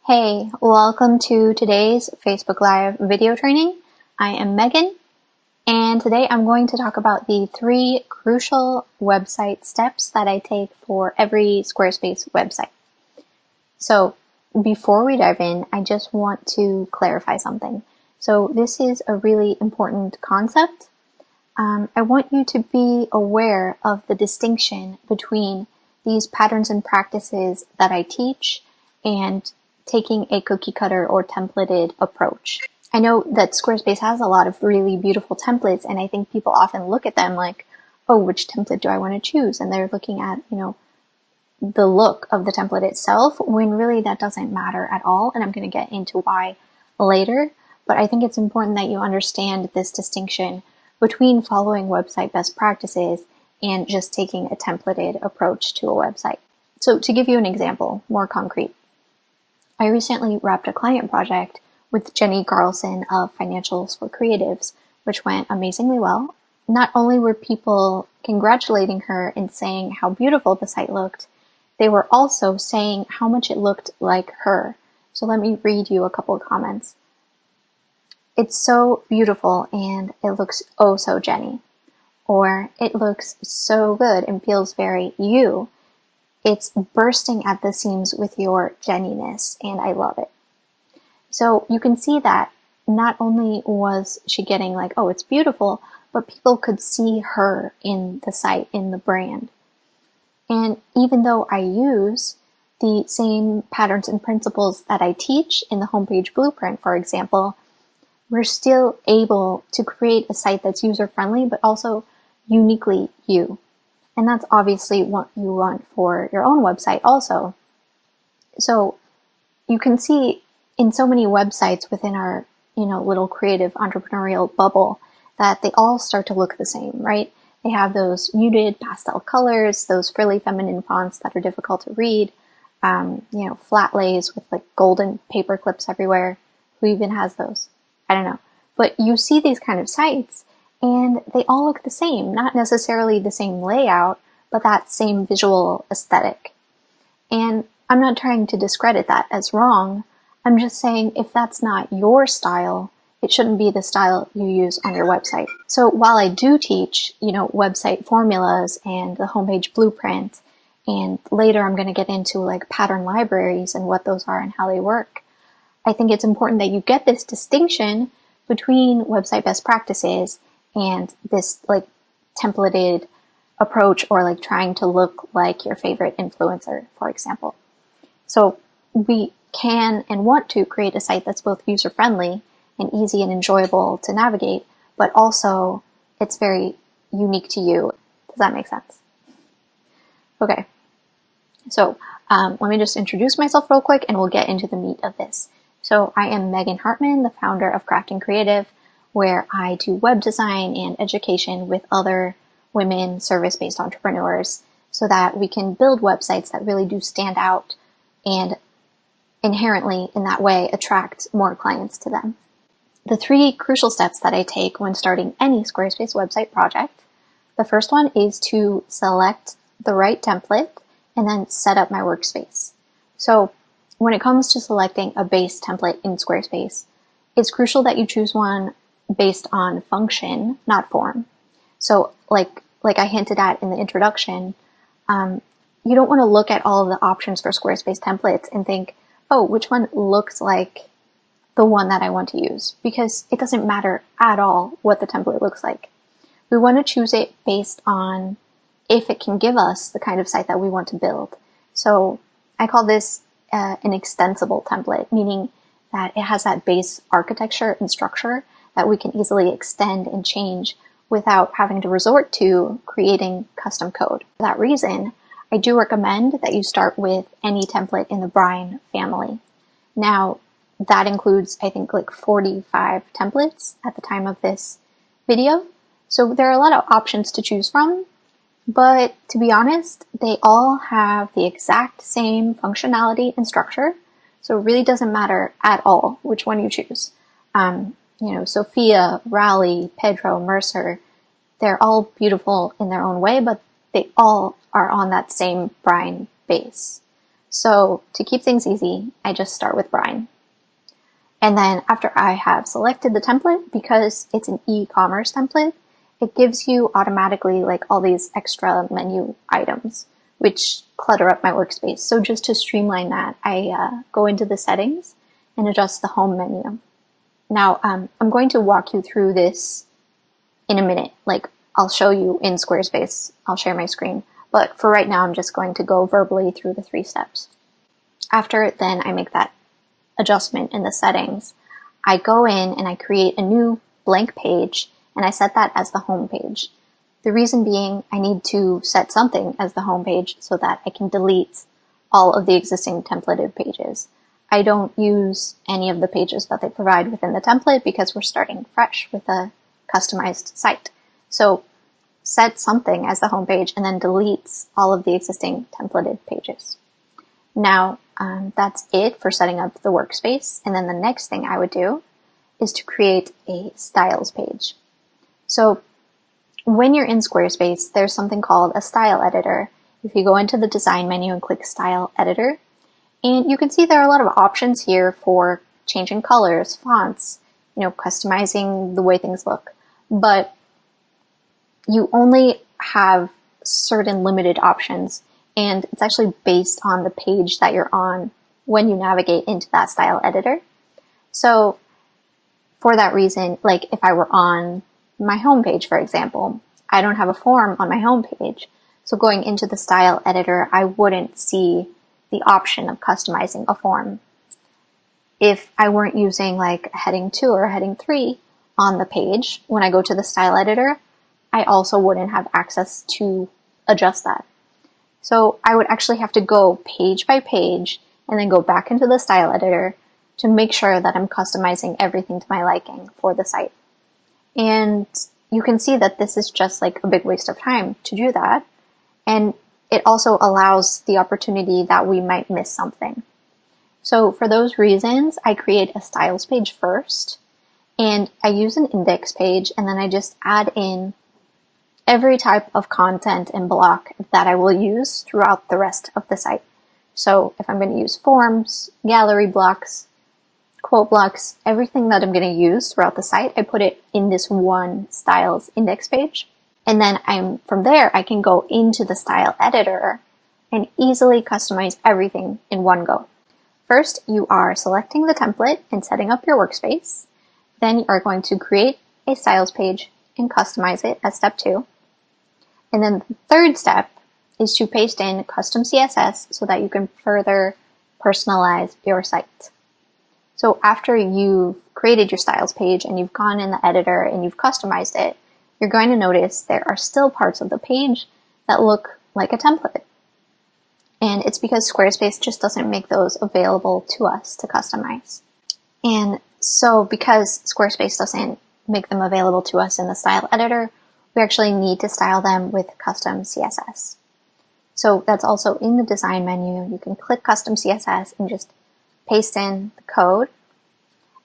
Hey, welcome to today's Facebook Live video training. I am Megan, and today I'm going to talk about the 3 crucial website steps that I take for every Squarespace website. So before we dive in, I just want to clarify something. So this is a really important concept. I want you to be aware of the distinction between these patterns and practices that I teach and taking a cookie cutter or templated approach. I know that Squarespace has a lot of really beautiful templates, and I think people often look at them like, oh, which template do I want to choose? And they're looking at, the look of the template itself, when really that doesn't matter at all. And I'm going to get into why later, but I think it's important that you understand this distinction between following website best practices and just taking a templated approach to a website. So to give you an example, more concrete, I recently wrapped a client project with Jenny Carlson of Financials for Creatives, which went amazingly well. Not only were people congratulating her and saying how beautiful the site looked, they were also saying how much it looked like her. So let me read you a couple of comments. It's so beautiful and it looks oh so Jenny. Or it looks so good and feels very you. It's bursting at the seams with your Jenniness, and I love it. So you can see that not only was she getting like, oh, it's beautiful, but people could see her in the site, in the brand. And even though I use the same patterns and principles that I teach in the homepage blueprint, for example, we're still able to create a site that's user-friendly, but also uniquely you. And that's obviously what you want for your own website also. So you can see in so many websites within our, little creative entrepreneurial bubble that they all start to look the same, right? They have those muted pastel colors, those frilly feminine fonts that are difficult to read, flat lays with like golden paper clips everywhere. Who even has those? I don't know. But you see these kind of sites and they all look the same, not necessarily the same layout, but that same visual aesthetic. And I'm not trying to discredit that as wrong. I'm just saying if that's not your style, it shouldn't be the style you use on your website. So while I do teach, website formulas and the homepage blueprint, and later I'm going to get into like pattern libraries and what those are and how they work, I think it's important that you get this distinction between website best practices and this like templated approach, or like trying to look like your favorite influencer, for example. So we can and want to create a site that's both user-friendly and easy and enjoyable to navigate, but also it's very unique to you. Does that make sense? Okay, so let me just introduce myself real quick and we'll get into the meat of this. So I am Megan Hartman, the founder of Crafting Creative, where I do web design and education with other women service-based entrepreneurs so that we can build websites that really do stand out and inherently in that way attract more clients to them. The 3 crucial steps that I take when starting any Squarespace website project. The first one is to select the right template and then set up my workspace. So when it comes to selecting a base template in Squarespace, it's crucial that you choose one based on function, not form. So like I hinted at in the introduction, you don't want to look at all of the options for Squarespace templates and think, oh, which one looks like the one that I want to use? Because it doesn't matter at all what the template looks like. We want to choose it based on if it can give us the kind of site that we want to build. So I call this an extensible template, meaning that it has that base architecture and structure that we can easily extend and change without having to resort to creating custom code. For that reason, I do recommend that you start with any template in the Brine family. Now, that includes, I think, like 45 templates at the time of this video. So there are a lot of options to choose from, but to be honest, they all have the exact same functionality and structure. So it really doesn't matter at all which one you choose. Sophia, Raleigh, Pedro, Mercer, they're all beautiful in their own way, but they all are on that same Brine base. So to keep things easy, I just start with Brine. And then after I have selected the template, because it's an e-commerce template, it gives you automatically like all these extra menu items, which clutter up my workspace. So just to streamline that, I go into the settings and adjust the home menu. Now, I'm going to walk you through this in a minute. Like, I'll show you in Squarespace. I'll share my screen. But for right now, I'm just going to go verbally through the 3 steps. After then I make that adjustment in the settings, I go in and I create a new blank page, and I set that as the home page. The reason being, I need to set something as the home page so that I can delete all of the existing templated pages. I don't use any of the pages that they provide within the template because we're starting fresh with a customized site. So set something as the home page and then deletes all of the existing templated pages. Now, that's it for setting up the workspace. And then the next thing I would do is to create a styles page. So when you're in Squarespace, there's something called a style editor. If you go into the design menu and click style editor, and you can see there are a lot of options here for changing colors, fonts, customizing the way things look. But you only have certain limited options, and it's actually based on the page that you're on when you navigate into that style editor. So for that reason, like if I were on my home page, for example, I don't have a form on my home page. So going into the style editor, I wouldn't see the option of customizing a form. If I weren't using like a heading 2 or a heading 3 on the page, when I go to the style editor, I also wouldn't have access to adjust that. So I would actually have to go page by page and then go back into the style editor to make sure that I'm customizing everything to my liking for the site. And you can see that this is just like a big waste of time to do that. And it also allows the opportunity that we might miss something. So for those reasons, I create a styles page first, and I use an index page, and then I just add in every type of content and block that I will use throughout the rest of the site. So if I'm going to use forms, gallery blocks, quote blocks, everything that I'm going to use throughout the site, I put it in this one styles index page. And then from there, I can go into the style editor and easily customize everything in one go. First, you are selecting the template and setting up your workspace. Then you are going to create a styles page and customize it as step 2. And then the third step is to paste in custom CSS so that you can further personalize your site. So after you've created your styles page and you've gone in the editor and you've customized it, you're going to notice there are still parts of the page that look like a template. And it's because Squarespace just doesn't make those available to us to customize. And so because Squarespace doesn't make them available to us in the style editor, we actually need to style them with custom CSS. So that's also in the design menu. You can click custom CSS and just paste in the code.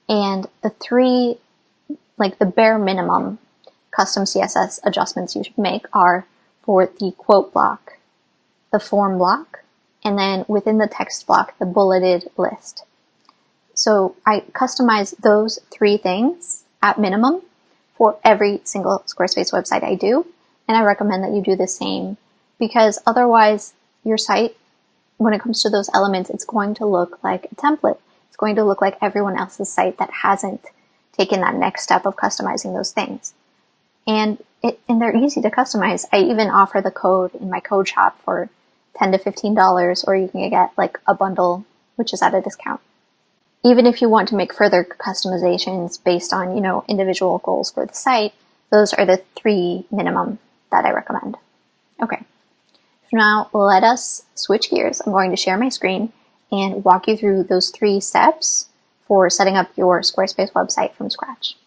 And the 3, like the bare minimum custom CSS adjustments you should make are for the quote block, the form block, and then within the text block, the bulleted list. So I customize those 3 things at minimum for every single Squarespace website I do, and I recommend that you do the same, because otherwise your site, when it comes to those elements, it's going to look like a template. It's going to look like everyone else's site that hasn't taken that next step of customizing those things. And they're easy to customize. I even offer the code in my code shop for $10 to $15, or you can get like a bundle, which is at a discount. Even if you want to make further customizations based on, individual goals for the site, those are the 3 minimum that I recommend. Okay, so now let us switch gears. I'm going to share my screen and walk you through those 3 steps for setting up your Squarespace website from scratch.